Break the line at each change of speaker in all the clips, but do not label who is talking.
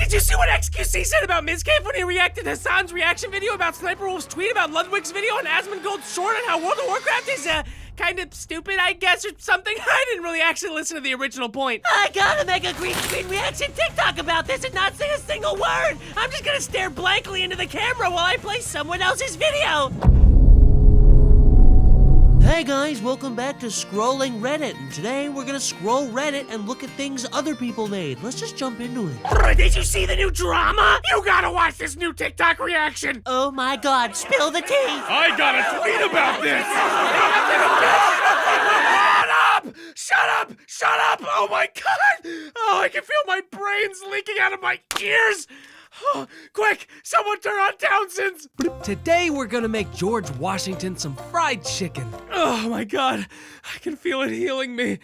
Did you see what XQC said about Mizcave when he reacted to Hassan's reaction video about Sniper Wolf's tweet about Ludwig's video on Asmongold's short and how World of Warcraft is, kind of stupid, I guess, or something? I didn't really actually listen to the original point.
I gotta make a green screen reaction TikTok about this and not say a single word. I'm just gonna stare blankly into the camera while I play someone else's video. Hey guys, welcome back to Scrolling Reddit, and today we're gonna scroll Reddit and look at things other people made. Let's just jump into it.
Did you see the new drama? You gotta watch this new TikTok reaction.
Oh my god, spill the tea!
I got a tweet about this. Shut up! Shut up! Oh my god! Oh, I can feel my brains leaking out of my ears. Oh, quick, someone turn on Townsend's!
Today we're gonna make George Washington some fried chicken.
Oh my god, I can feel it healing me.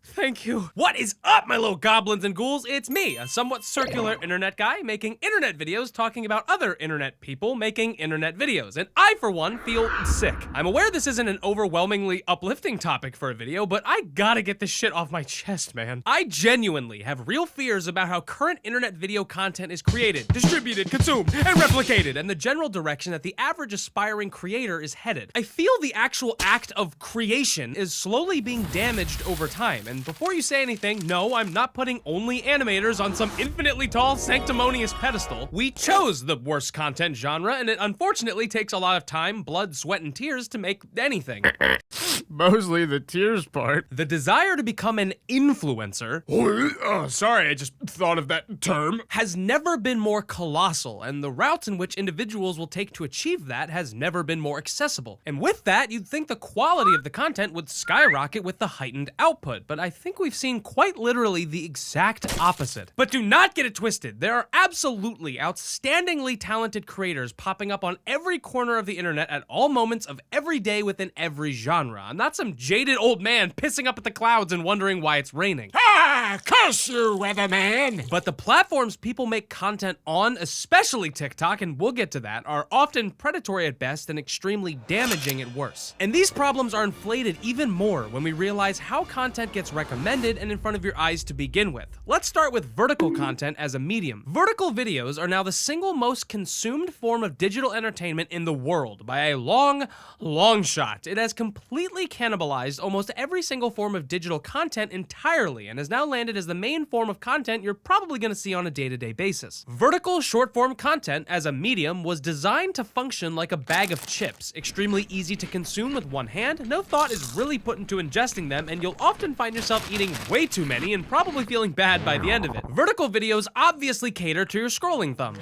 Thank you.
What is up, my little goblins and ghouls? It's me, a somewhat circular internet guy making internet videos talking about other internet people making internet videos. And I, for one, feel sick. I'm aware this isn't an overwhelmingly uplifting topic for a video, but I gotta get this shit off my chest, man. I genuinely have real fears about how current internet video content is created, distributed, consumed, and replicated, and the general direction that the average aspiring creator is headed. I feel the actual act of creation is slowly being damaged over time, and before you say anything, no, I'm not putting only animators on some infinitely tall, sanctimonious pedestal. We chose the worst content genre, and it unfortunately takes a lot of time, blood, sweat, and tears to make anything.
Mostly the tears part.
The desire to become an influencer,
Sorry, I just thought of that term.
has never been more colossal, and the routes in which individuals will take to achieve that has never been more accessible. And with that, you'd think the quality of the content would skyrocket with the heightened output, but I think we've seen quite literally the exact opposite. But do not get it twisted. There are absolutely outstandingly talented creators popping up on every corner of the internet at all moments of every day within every genre. I'm not some jaded old man pissing up at the clouds and wondering why it's raining.
Ah, curse you, weatherman!
But the platforms people make content on, especially TikTok, and we'll get to that, are often predatory at best and extremely damaging at worst. And these problems are inflated even more when we realize how content gets recommended and in front of your eyes to begin with. Let's start with vertical content as a medium. Vertical videos are now the single most consumed form of digital entertainment in the world by a long, long shot. It has completely cannibalized almost every single form of digital content entirely and has now landed as the main form of content you're probably going to see on a day-to-day basis. Vertical short-form content as a medium was designed to function like a bag of chips, extremely easy to consume with one hand, no thought is really put into ingesting them, and you'll often find yourself eating way too many and probably feeling bad by the end of it. Vertical videos obviously cater to your scrolling thumb.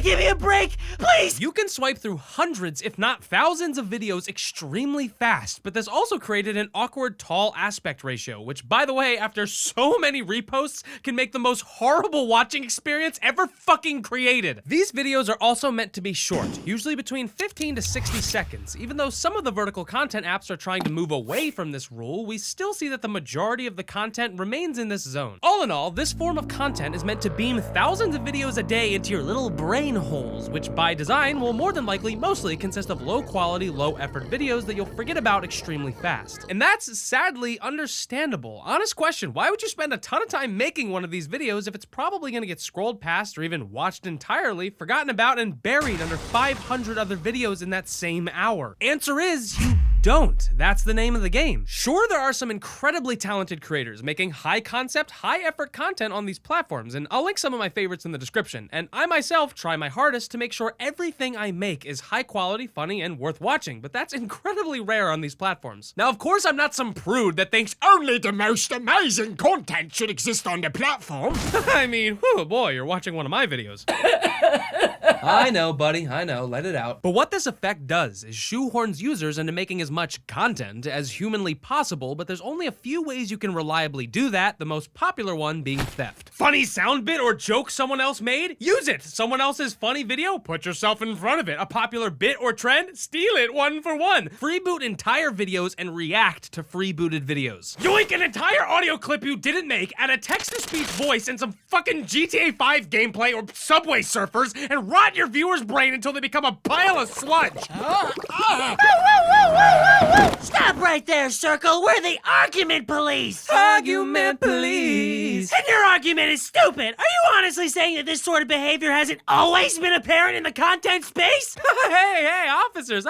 Give me a break, please!
You can swipe through hundreds, if not thousands of videos extremely fast, but this also created an awkward tall aspect ratio, which, by the way, after so many reposts, can make the most horrible watching experience ever fucking created. These videos are also meant to be short, usually between 15 to 60 seconds. Even though some of the vertical content apps are trying to move away from this rule, we still see that the majority of the content remains in this zone. All in all, this form of content is meant to beam thousands of videos a day into your little brain holes, which by design will more than likely mostly consist of low quality, low effort videos that you'll forget about extremely fast. And that's sadly understandable. Honest question, why would you spend a ton of time making one of these videos if it's probably gonna get scrolled past or even watched entirely, forgotten about, and buried under 500 other videos in that same hour? Answer is, you don't. That's the name of the game. Sure, there are some incredibly talented creators making high concept, high effort content on these platforms, and I'll link some of my favorites in the description, and I myself try my hardest to make sure everything I make is high quality, funny, and worth watching, but that's incredibly rare on these platforms. Now, of course, I'm not some prude that thinks only the most amazing content should exist on the platform. I mean, whew, boy, you're watching one of my videos. I know, buddy, I know, let it out. But what this effect does is shoehorns users into making as much content as humanly possible, but there's only a few ways you can reliably do that, the most popular one being theft. Funny sound bit or joke someone else made? Use it! Someone else's funny video? Put yourself in front of it. A popular bit or trend? Steal it one for one. Freeboot entire videos and react to freebooted videos. Yoink an entire audio clip you didn't make, add a text-to-speech voice and some fucking GTA 5 gameplay or Subway Surfers, and rot your viewer's brain until they become a pile of sludge.
Stop right there, Circle. We're the argument police.
Argument police.
And your argument statement is stupid. Are you honestly saying that this sort of behavior hasn't always been apparent in the content space?
Hey, officers.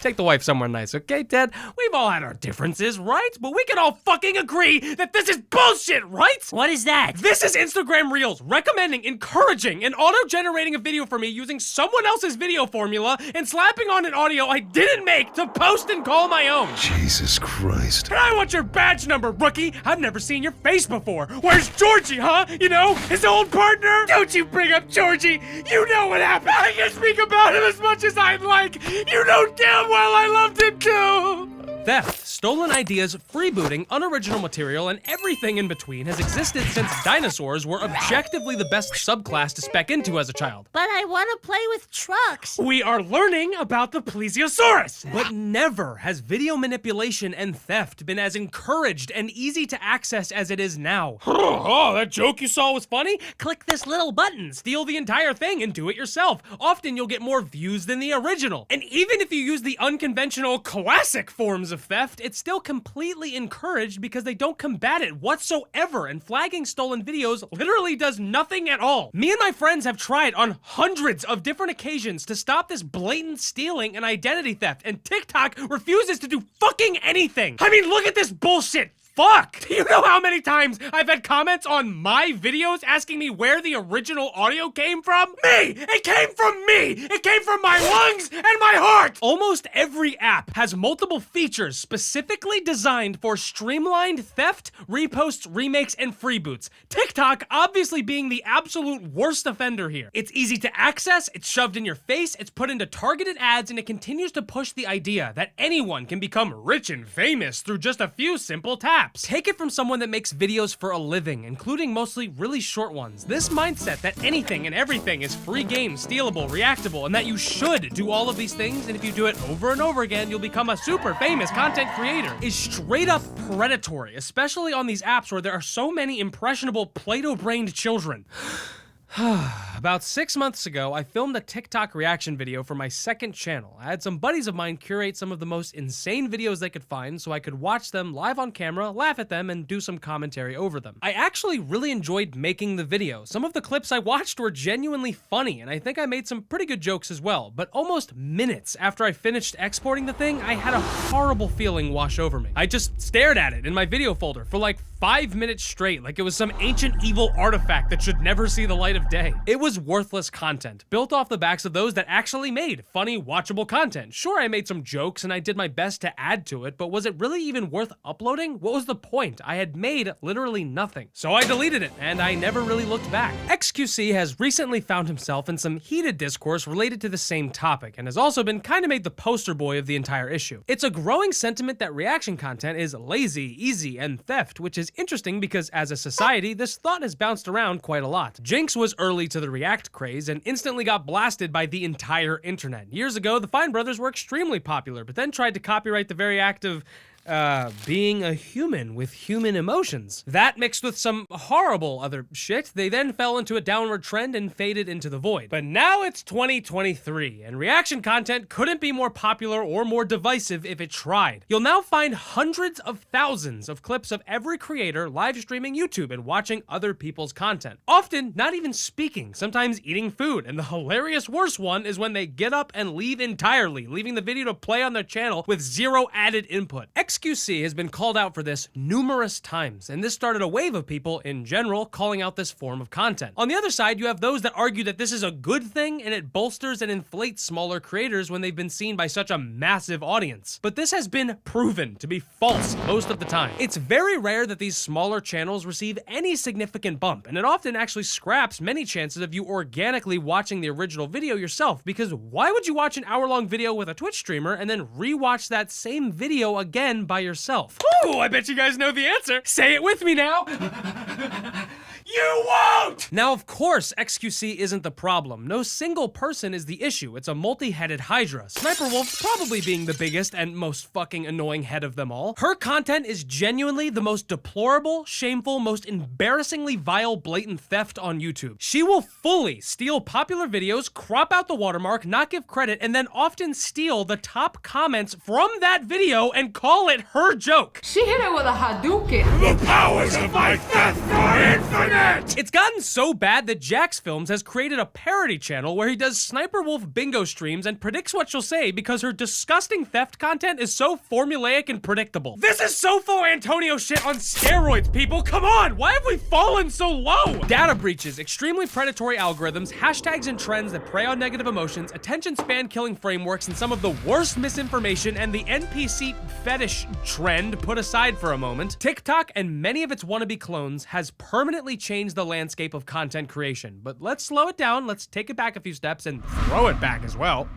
Take the wife somewhere nice, okay, Ted? We've all had our differences, right? But we can all fucking agree that this is bullshit, right?
What is that?
This is Instagram Reels, recommending, encouraging, and auto-generating a video for me using someone else's video formula and slapping on an audio I didn't make to post and call my own.
Jesus Christ.
And I want your badge number, rookie. I've never seen your face before. Where's Georgie, huh? You know, his old partner? Don't you bring up Georgie. You know what happened. I can speak about him as much as I'd like. You know damn well I loved him too. Theft, stolen ideas, freebooting, unoriginal material, and everything in between has existed since dinosaurs were objectively the best subclass to spec into as a child.
But I want to play with trucks.
We are learning about the plesiosaurus. But never has video manipulation and theft been as encouraged and easy to access as it is now. Oh, that joke you saw was funny? Click this little button, steal the entire thing, and do it yourself. Often you'll get more views than the original. And even if you use the unconventional classic forms of theft, it's still completely encouraged because they don't combat it whatsoever, and flagging stolen videos literally does nothing at all. Me and my friends have tried on hundreds of different occasions to stop this blatant stealing and identity theft, and TikTok refuses to do fucking anything. I mean, look at this bullshit. Fuck! Do you know how many times I've had comments on my videos asking me where the original audio came from? Me! It came from me! It came from my lungs and my heart! Almost every app has multiple features specifically designed for streamlined theft, reposts, remakes, and freeboots. TikTok obviously being the absolute worst offender here. It's easy to access, it's shoved in your face, it's put into targeted ads, and it continues to push the idea that anyone can become rich and famous through just a few simple taps. Take it from someone that makes videos for a living, including mostly really short ones. This mindset that anything and everything is free game, stealable, reactable, and that you should do all of these things, and if you do it over and over again, you'll become a super famous content creator, is straight up predatory, especially on these apps where there are so many impressionable Play-Doh-brained children. About 6 months ago, I filmed a TikTok reaction video for my second channel. I had some buddies of mine curate some of the most insane videos they could find so I could watch them live on camera, laugh at them, and do some commentary over them. I actually really enjoyed making the video. Some of the clips I watched were genuinely funny, and I think I made some pretty good jokes as well, but almost minutes after I finished exporting the thing, I had a horrible feeling wash over me. I just stared at it in my video folder for like 5 minutes straight, like it was some ancient evil artifact that should never see the light of day. It was worthless content, built off the backs of those that actually made funny, watchable content. Sure, I made some jokes and I did my best to add to it, but was it really even worth uploading? What was the point? I had made literally nothing. So I deleted it, and I never really looked back. XQC has recently found himself in some heated discourse related to the same topic, and has also been kind of made the poster boy of the entire issue. It's a growing sentiment that reaction content is lazy, easy, and theft, which is interesting because as a society, this thought has bounced around quite a lot. Jinx was early to the React craze and instantly got blasted by the entire internet. Years ago, the Fine Brothers were extremely popular, but then tried to copyright the very act of being a human with human emotions. That mixed with some horrible other shit, they then fell into a downward trend and faded into the void. But now it's 2023, and reaction content couldn't be more popular or more divisive if it tried. You'll now find hundreds of thousands of clips of every creator live streaming YouTube and watching other people's content. Often not even speaking, sometimes eating food, and the hilarious worst one is when they get up and leave entirely, leaving the video to play on their channel with zero added input. XQC has been called out for this numerous times, and this started a wave of people in general calling out this form of content. On the other side, you have those that argue that this is a good thing and it bolsters and inflates smaller creators when they've been seen by such a massive audience. But this has been proven to be false most of the time. It's very rare that these smaller channels receive any significant bump, and it often actually scraps many chances of you organically watching the original video yourself, because why would you watch an hour-long video with a Twitch streamer and then rewatch that same video again by yourself? Ooh, I bet you guys know the answer. Say it with me now. You won't!
don't!
Now, of course, XQC isn't the problem. No single person is the issue. It's a multi-headed hydra. Sniper Wolf probably being the biggest and most fucking annoying head of them all. Her content is genuinely the most deplorable, shameful, most embarrassingly vile, blatant theft on YouTube. She will fully steal popular videos, crop out the watermark, not give credit, and then often steal the top comments from that video and call it her joke.
She hit it with a Hadouken.
The powers of my theft are infinite!
It's gotten so bad that Jax Films has created a parody channel where he does Sniper Wolf bingo streams and predicts what she'll say because her disgusting theft content is so formulaic and predictable. This is Sofo Antonio shit on steroids, people! Come on! Why have we fallen so low? Data breaches, extremely predatory algorithms, hashtags and trends that prey on negative emotions, attention span killing frameworks, and some of the worst misinformation, and the NPC fetish trend put aside for a moment, TikTok and many of its wannabe clones has permanently changed the landscape of content creation. But let's slow it down, let's take it back a few steps and throw it back as well.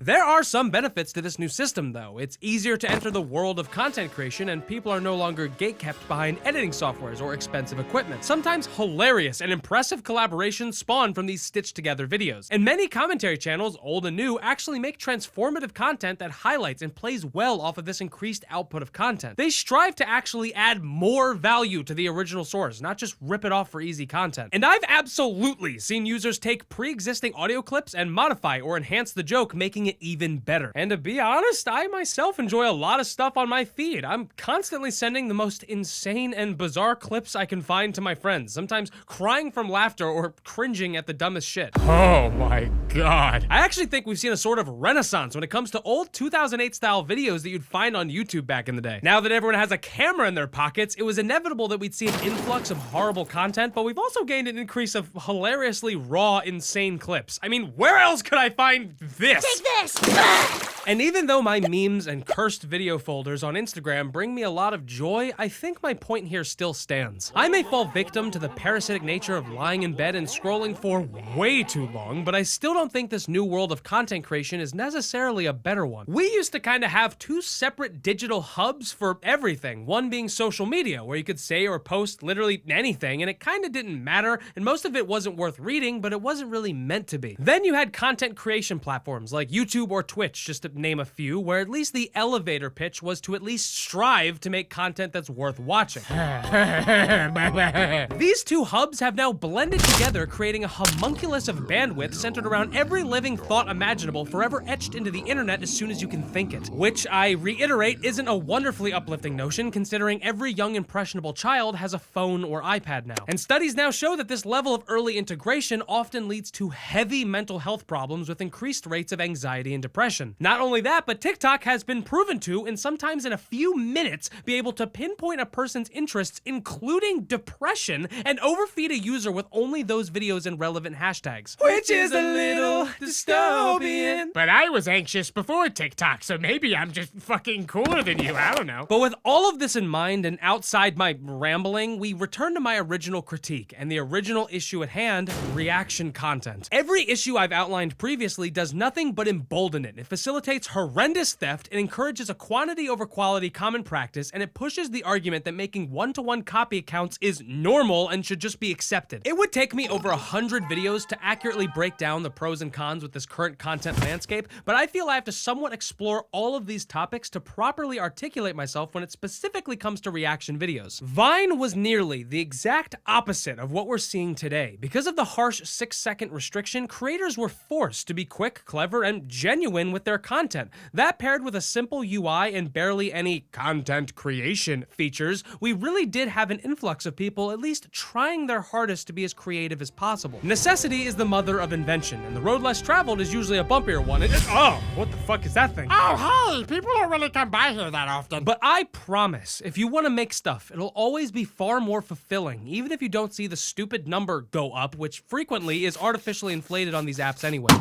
There are some benefits to this new system though. It's easier to enter the world of content creation and people are no longer gatekept behind editing softwares or expensive equipment. Sometimes hilarious and impressive collaborations spawn from these stitched together videos. And many commentary channels, old and new, actually make transformative content that highlights and plays well off of this increased output of content. They strive to actually add more value to the original source, not just rip it off for easy content. And I've absolutely seen users take pre-existing audio clips and modify or enhance the joke, making it even better. And to be honest, I myself enjoy a lot of stuff on my feed. I'm constantly sending the most insane and bizarre clips I can find to my friends, sometimes crying from laughter or cringing at the dumbest shit.
Oh my god.
I actually think we've seen a sort of renaissance when it comes to old 2008 style videos that you'd find on YouTube back in the day. Now that everyone has a camera in their pockets, it was inevitable that we'd see an influx of horrible content, but we've also gained an increase of hilariously raw, insane clips. I mean, where else could I find this?
Take this!
And even though my memes and cursed video folders on Instagram bring me a lot of joy, I think my point here still stands. I may fall victim to the parasitic nature of lying in bed and scrolling for way too long, but I still don't think this new world of content creation is necessarily a better one. We used to kind of have two separate digital hubs for everything, one being social media, where you could say or post literally anything, and it kind of didn't matter, and most of it wasn't worth reading, but it wasn't really meant to be. Then you had content creation platforms like YouTube or Twitch, just to name a few, where at least the elevator pitch was to at least strive to make content that's worth watching. These two hubs have now blended together, creating a homunculus of bandwidth centered around every living thought imaginable, forever etched into the internet as soon as you can think it. Which, I reiterate, isn't a wonderfully uplifting notion, considering every young impressionable child has a phone or iPad now. And studies now show that this level of early integration often leads to heavy mental health problems with increased rates of anxiety and depression. Not only that, but TikTok has been proven to, and sometimes in a few minutes, be able to pinpoint a person's interests, including depression, and overfeed a user with only those videos and relevant hashtags. Which is a little dystopian.
But I was anxious before TikTok, so maybe I'm just fucking cooler than you, I don't know.
But with all of this in mind, and outside my rambling, we return to my original critique, and the original issue at hand, reaction content. Every issue I've outlined previously does nothing but embolden it. It facilitates horrendous theft, it encourages a quantity over quality common practice, and it pushes the argument that making one-to-one copy accounts is normal and should just be accepted. It would take me over 100 videos to accurately break down the pros and cons with this current content landscape, but I feel I have to somewhat explore all of these topics to properly articulate myself when it specifically comes to reaction videos. Vine was nearly the exact opposite of what we're seeing today. Because of the harsh 6-second restriction, creators were forced to be quick, clever, and genuine with their content. That paired with a simple UI and barely any content creation features, we really did have an influx of people at least trying their hardest to be as creative as possible. Necessity is the mother of invention, and the road less traveled is usually a bumpier one. Oh, what the fuck is that thing?
Oh, hey, people don't really come by here that often.
But I promise, if you want to make stuff, it'll always be far more fulfilling, even if you don't see the stupid number go up, which frequently is artificially inflated on these apps anyway.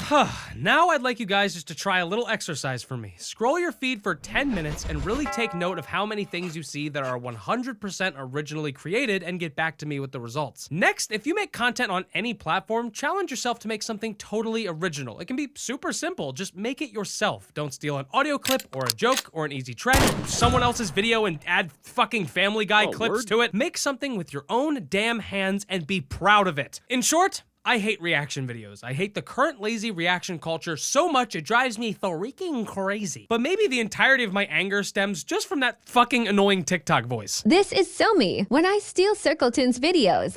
Now I'd like you guys just to try a little exercise exercise for me. Scroll your feed for 10 minutes and really take note of how many things you see that are 100% originally created and get back to me with the results. Next, if you make content on any platform, challenge yourself to make something totally original. It can be super simple. Just make it yourself. Don't steal an audio clip or a joke or an easy trend, someone else's video and add fucking Family Guy clips to it. Make something with your own damn hands and be proud of it. In short, I hate reaction videos. I hate the current lazy reaction culture so much it drives me freaking crazy. But maybe the entirety of my anger stems just from that fucking annoying TikTok voice.
This is Somi when I steal Circletoon's videos.